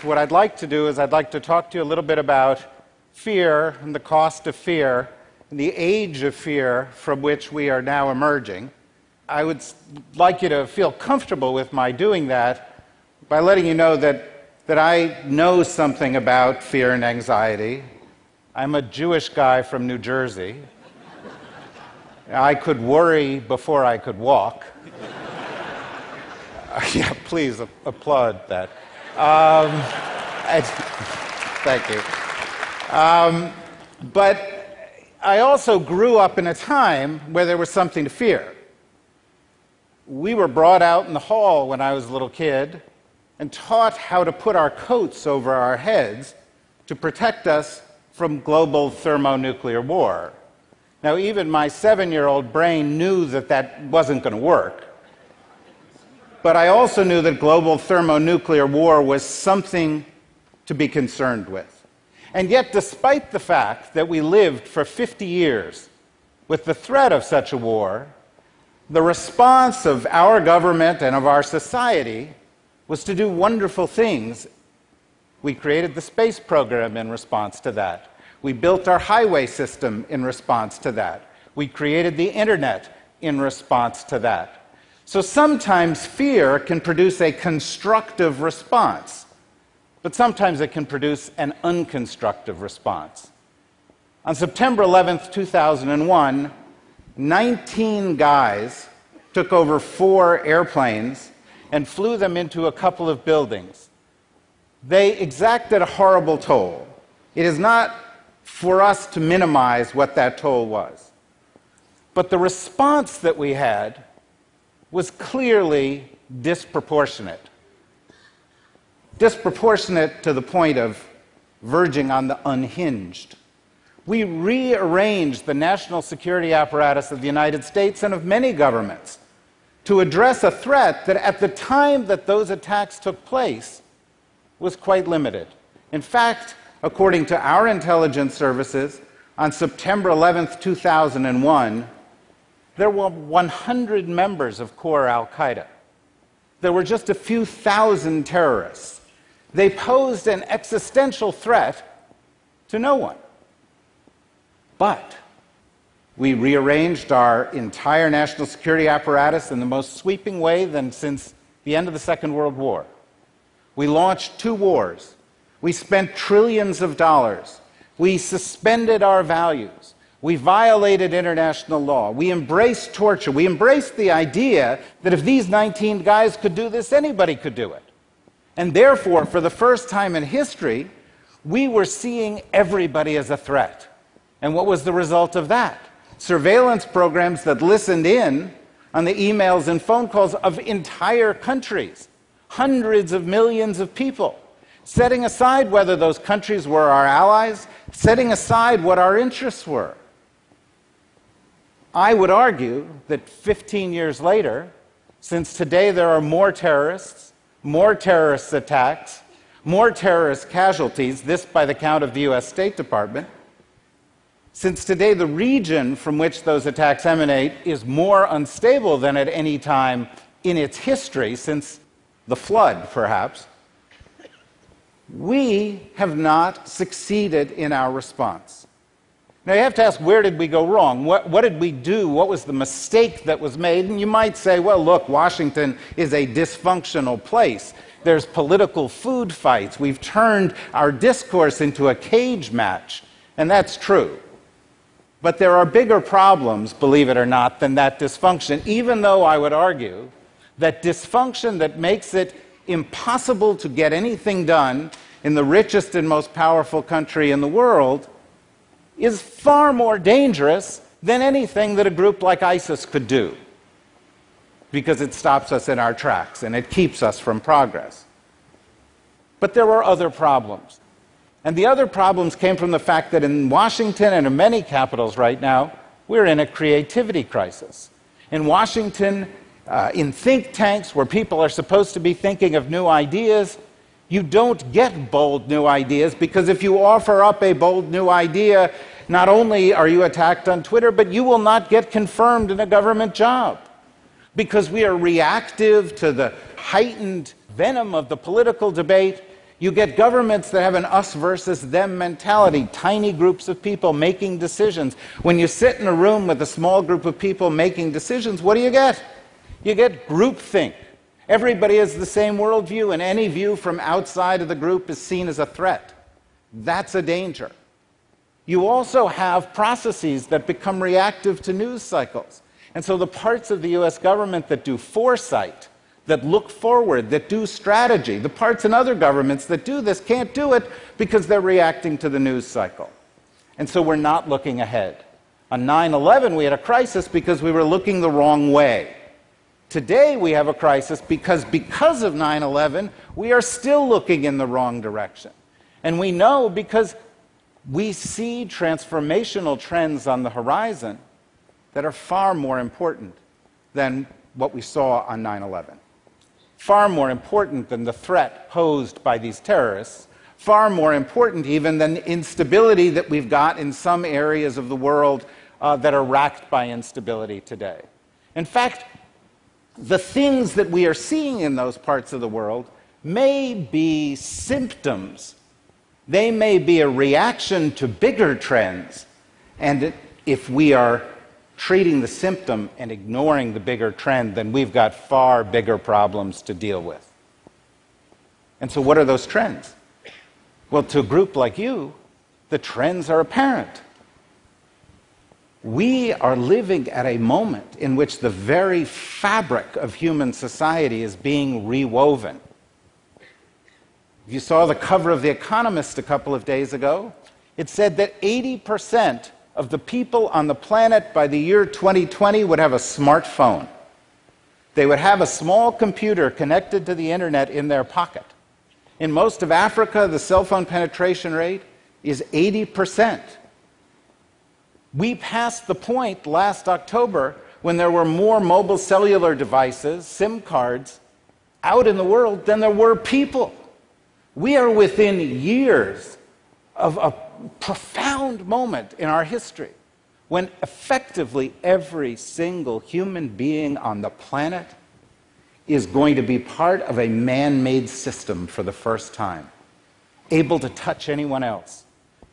what I'd like to do is I'd like to talk to you a little bit about fear and the cost of fear and the age of fear from which we are now emerging. I would like you to feel comfortable with my doing that by letting you know that I know something about fear and anxiety. I'm a Jewish guy from New Jersey. I could worry before I could walk. Yeah, please applaud that. Thank you. But I also grew up in a time where there was something to fear. We were brought out in the hall when I was a little kid and taught how to put our coats over our heads to protect us from global thermonuclear war. Now, even my 7-year-old brain knew that that wasn't going to work. But I also knew that global thermonuclear war was something to be concerned with. And yet, despite the fact that we lived for 50 years with the threat of such a war, the response of our government and of our society was to do wonderful things. We created the space program in response to that. We built our highway system in response to that. We created the internet in response to that. So sometimes fear can produce a constructive response, but sometimes it can produce an unconstructive response. On September 11th, 2001, 19 guys took over 4 airplanes and flew them into a couple of buildings. They exacted a horrible toll. It is not for us to minimize what that toll was. But the response that we had was clearly disproportionate. Disproportionate to the point of verging on the unhinged. We rearranged the national security apparatus of the United States and of many governments to address a threat that at the time that those attacks took place was quite limited. In fact, according to our intelligence services, on September 11th, 2001, there were 100 members of core al-Qaeda. There were just a few thousand terrorists. They posed an existential threat to no one. But we rearranged our entire national security apparatus in the most sweeping way than since the end of the Second World War. We launched 2 wars. We spent trillions of dollars. We suspended our values. We violated international law. We embraced torture. We embraced the idea that if these 19 guys could do this, anybody could do it. And therefore, for the first time in history, we were seeing everybody as a threat. And what was the result of that? Surveillance programs that listened in on the emails and phone calls of entire countries, hundreds of millions of people, setting aside whether those countries were our allies, setting aside what our interests were. I would argue that 15 years later, since today there are more terrorists, more terrorist attacks, more terrorist casualties, this by the count of the US State Department, since today the region from which those attacks emanate is more unstable than at any time in its history, since the flood, perhaps, we have not succeeded in our response. Now, you have to ask, where did we go wrong? What did we do? What was the mistake that was made? And you might say, well, look, Washington is a dysfunctional place. There's political food fights. We've turned our discourse into a cage match. And that's true. But there are bigger problems, believe it or not, than that dysfunction, even though I would argue that dysfunction that makes it impossible to get anything done in the richest and most powerful country in the world is far more dangerous than anything that a group like ISIS could do, because it stops us in our tracks and it keeps us from progress. But there were other problems. And the other problems came from the fact that in Washington and in many capitals right now, we're in a creativity crisis. In Washington, in think tanks where people are supposed to be thinking of new ideas, you don't get bold new ideas, because if you offer up a bold new idea, not only are you attacked on Twitter, but you will not get confirmed in a government job, because we are reactive to the heightened venom of the political debate. You get governments that have an us versus them mentality, tiny groups of people making decisions. When you sit in a room with a small group of people making decisions, what do you get? You get groupthink. Everybody has the same worldview, and any view from outside of the group is seen as a threat. That's a danger. You also have processes that become reactive to news cycles. And so the parts of the US government that do foresight, that look forward, that do strategy, the parts in other governments that do this can't do it because they're reacting to the news cycle. And so we're not looking ahead. On 9/11, we had a crisis because we were looking the wrong way. Today, we have a crisis because of 9/11, we are still looking in the wrong direction. And we know because we see transformational trends on the horizon that are far more important than what we saw on 9/11. Far more important than the threat posed by these terrorists, far more important even than the instability that we've got in some areas of the world that are racked by instability today. In fact, the things that we are seeing in those parts of the world may be symptoms. They may be a reaction to bigger trends. And if we are treating the symptom and ignoring the bigger trend, then we've got far bigger problems to deal with. And so what are those trends? Well, to a group like you, the trends are apparent. We are living at a moment in which the very fabric of human society is being rewoven. If you saw the cover of The Economist a couple of days ago, it said that 80% of the people on the planet by the year 2020 would have a smartphone. They would have a small computer connected to the internet in their pocket. In most of Africa, the cell phone penetration rate is 80%. We passed the point last October when there were more mobile cellular devices, SIM cards, out in the world than there were people. We are within years of a profound moment in our history when effectively every single human being on the planet is going to be part of a man-made system for the first time, able to touch anyone else,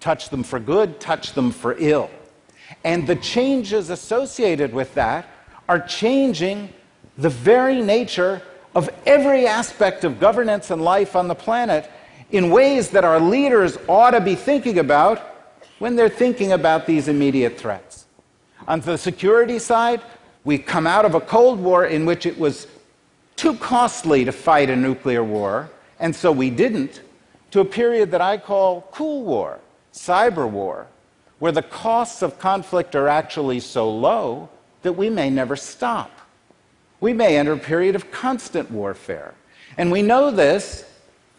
touch them for good, touch them for ill. And the changes associated with that are changing the very nature of every aspect of governance and life on the planet in ways that our leaders ought to be thinking about when they're thinking about these immediate threats. On the security side, we've come out of a Cold War in which it was too costly to fight a nuclear war, and so we didn't, to a period that I call cool war, cyber war, where the costs of conflict are actually so low that we may never stop. We may enter a period of constant warfare. And we know this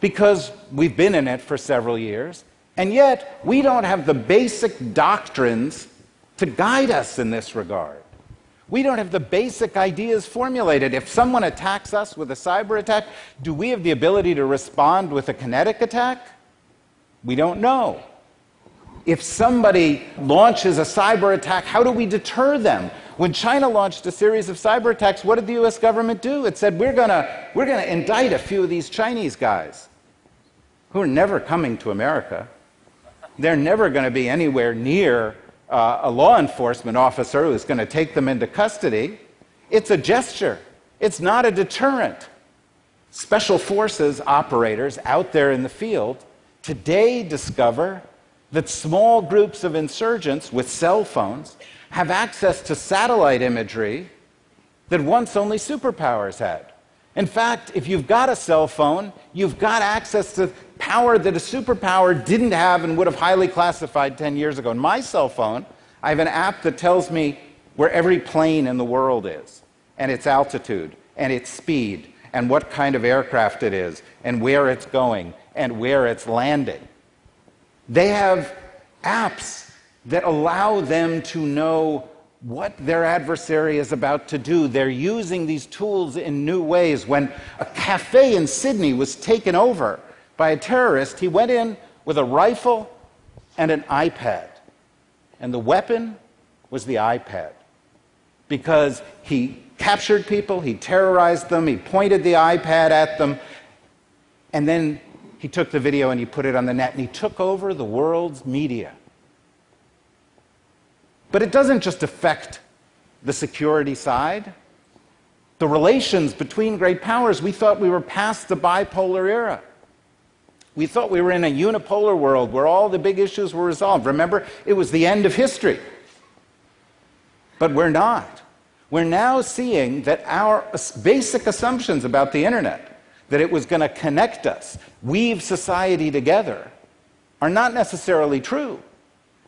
because we've been in it for several years, and yet we don't have the basic doctrines to guide us in this regard. We don't have the basic ideas formulated. If someone attacks us with a cyber attack, do we have the ability to respond with a kinetic attack? We don't know. If somebody launches a cyber attack, how do we deter them? When China launched a series of cyber attacks, what did the US government do? It said, we're gonna indict a few of these Chinese guys who are never coming to America. They're never going to be anywhere near a law enforcement officer who's going to take them into custody. It's a gesture. It's not a deterrent. Special forces operators out there in the field today discover that small groups of insurgents with cell phones have access to satellite imagery that once only superpowers had. In fact, if you've got a cell phone, you've got access to power that a superpower didn't have and would have highly classified 10 years ago. In my cell phone, I have an app that tells me where every plane in the world is, and its altitude, and its speed, and what kind of aircraft it is, and where it's going, and where it's landing. They have apps that allow them to know what their adversary is about to do. They're using these tools in new ways. When a cafe in Sydney was taken over by a terrorist, he went in with a rifle and an iPad. And the weapon was the iPad. Because he captured people, he terrorized them, he pointed the iPad at them, and then He took the video and he put it on the net, and he took over the world's media. But it doesn't just affect the security side. The relations between great powers, we thought we were past the bipolar era. We thought we were in a unipolar world where all the big issues were resolved. Remember, it was the end of history. But we're not. We're now seeing that our basic assumptions about the internet, that it was going to connect us, weave society together, are not necessarily true.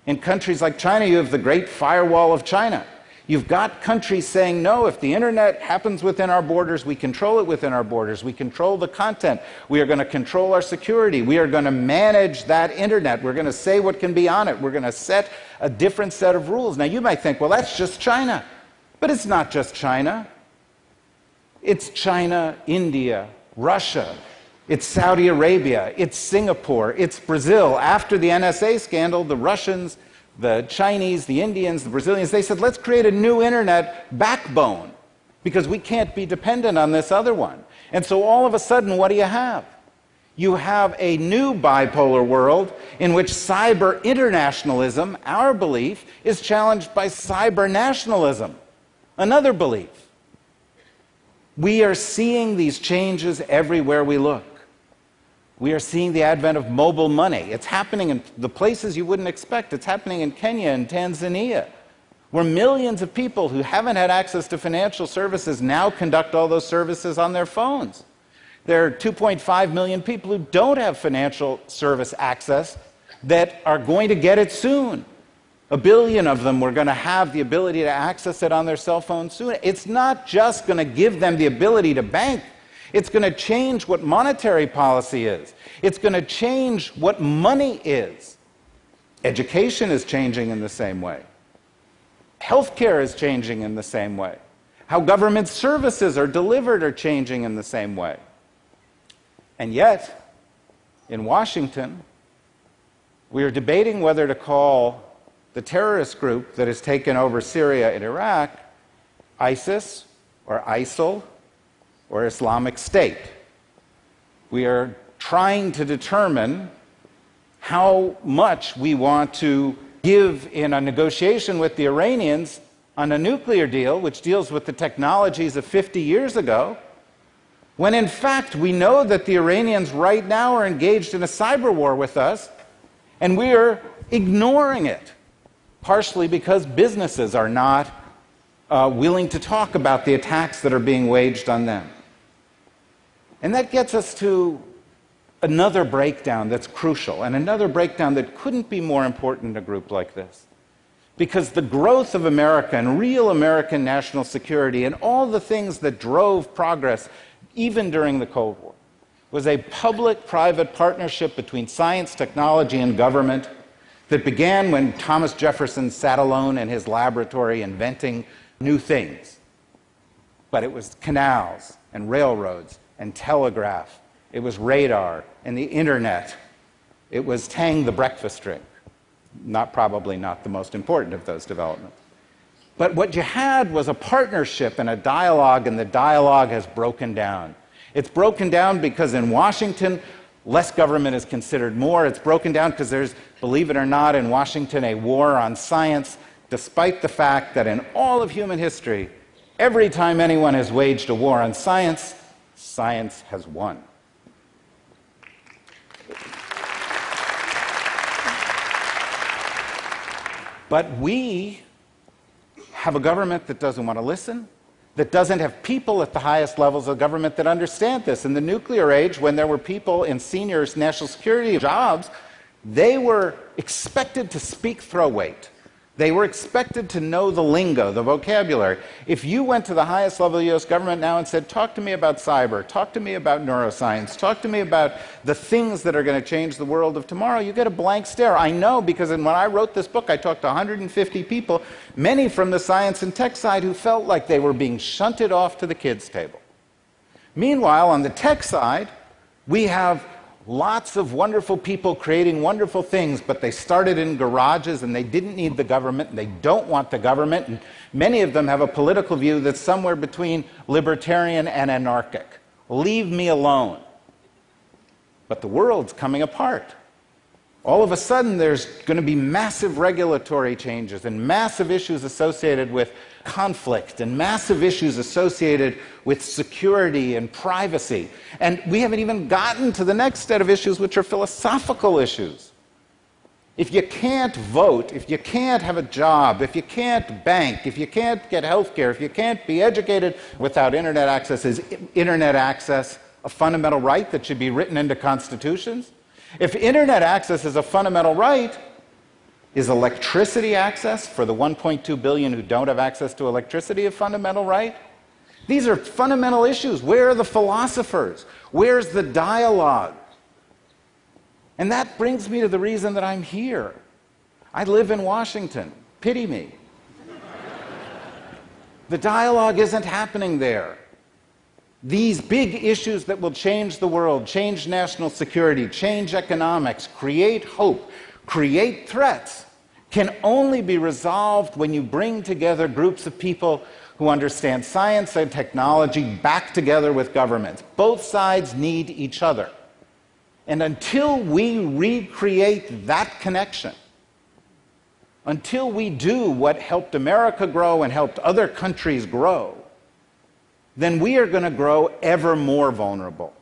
In countries like China, you have the Great Firewall of China. You've got countries saying, no, if the internet happens within our borders, we control it within our borders. We control the content. We are going to control our security. We are going to manage that internet. We're going to say what can be on it. We're going to set a different set of rules. Now, you might think, well, that's just China. But it's not just China. It's China, India, Russia. It's Saudi Arabia. It's Singapore. It's Brazil. After the NSA scandal, the Russians, the Chinese, the Indians, the Brazilians, they said, let's create a new internet backbone because we can't be dependent on this other one. And so all of a sudden, what do you have? You have a new bipolar world in which cyber internationalism, our belief, is challenged by cyber nationalism, another belief. We are seeing these changes everywhere we look. We are seeing the advent of mobile money. It's happening in the places you wouldn't expect. It's happening in Kenya and Tanzania, where millions of people who haven't had access to financial services now conduct all those services on their phones. There are 2.5 million people who don't have financial service access that are going to get it soon. 1 billion of them were going to have the ability to access it on their cell phone soon. It's not just going to give them the ability to bank. It's going to change what monetary policy is. It's going to change what money is. Education is changing in the same way. Healthcare is changing in the same way. How government services are delivered are changing in the same way. And yet, in Washington, we are debating whether to call the terrorist group that has taken over Syria and Iraq ISIS or ISIL or Islamic State. We are trying to determine how much we want to give in a negotiation with the Iranians on a nuclear deal, which deals with the technologies of 50 years ago, when in fact we know that the Iranians right now are engaged in a cyber war with us, and we are ignoring it, partially because businesses are not willing to talk about the attacks that are being waged on them. And that gets us to another breakdown that's crucial, and another breakdown that couldn't be more important in a group like this. Because the growth of America and real American national security and all the things that drove progress, even during the Cold War, was a public-private partnership between science, technology, and government that began when Thomas Jefferson sat alone in his laboratory inventing new things. But it was canals and railroads and telegraph. It was radar and the internet. It was Tang the breakfast drink. Probably not the most important of those developments. But what you had was a partnership and a dialogue, and the dialogue has broken down. It's broken down because in Washington, less government is considered more. It's broken down because there's, believe it or not, in Washington, a war on science, despite the fact that in all of human history, every time anyone has waged a war on science, science has won. But we have a government that doesn't want to listen, that doesn't have people at the highest levels of government that understand this. In the nuclear age, when there were people in senior national security jobs, they were expected to speak throw weight. They were expected to know the lingo, the vocabulary. If you went to the highest level of the US government now and said, talk to me about cyber, talk to me about neuroscience, talk to me about the things that are going to change the world of tomorrow, you get a blank stare. I know, because when I wrote this book, I talked to 150 people, many from the science and tech side, who felt like they were being shunted off to the kids' table. Meanwhile, on the tech side, we have lots of wonderful people creating wonderful things, but they started in garages and they didn't need the government and they don't want the government, and many of them have a political view that's somewhere between libertarian and anarchic. Leave me alone. But the world's coming apart. All of a sudden, there's going to be massive regulatory changes and massive issues associated with conflict and massive issues associated with security and privacy. And we haven't even gotten to the next set of issues, which are philosophical issues. If you can't vote, if you can't have a job, if you can't bank, if you can't get health care, if you can't be educated without internet access, is internet access a fundamental right that should be written into constitutions? If internet access is a fundamental right, is electricity access for the 1.2 billion who don't have access to electricity a fundamental right? These are fundamental issues. Where are the philosophers? Where's the dialogue? And that brings me to the reason that I'm here. I live in Washington. Pity me. The dialogue isn't happening there. These big issues that will change the world, change national security, change economics, create hope, create threats, can only be resolved when you bring together groups of people who understand science and technology back together with governments. Both sides need each other. And until we recreate that connection, until we do what helped America grow and helped other countries grow, then we are going to grow ever more vulnerable.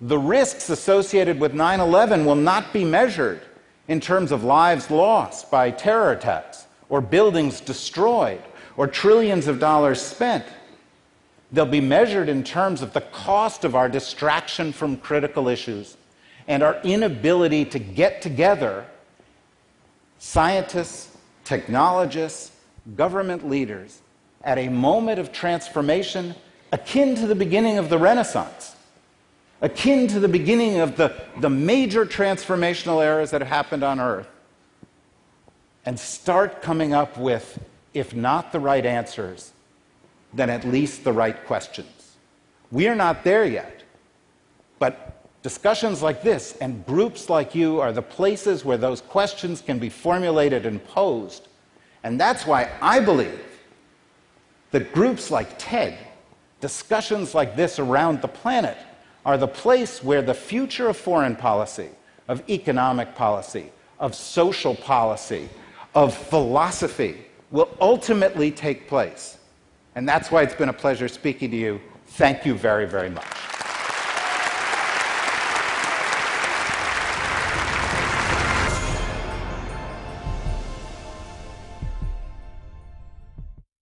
The risks associated with 9/11 will not be measured in terms of lives lost by terror attacks, or buildings destroyed, or trillions of dollars spent. They'll be measured in terms of the cost of our distraction from critical issues and our inability to get together, scientists, technologists, government leaders, at a moment of transformation akin to the beginning of the Renaissance, akin to the beginning of the major transformational eras that have happened on Earth, and start coming up with, if not the right answers, then at least the right questions. We are not there yet, but discussions like this and groups like you are the places where those questions can be formulated and posed. And that's why I believe that groups like TED, discussions like this around the planet, are the place where the future of foreign policy, of economic policy, of social policy, of philosophy will ultimately take place. And that's why it's been a pleasure speaking to you. Thank you very, very much.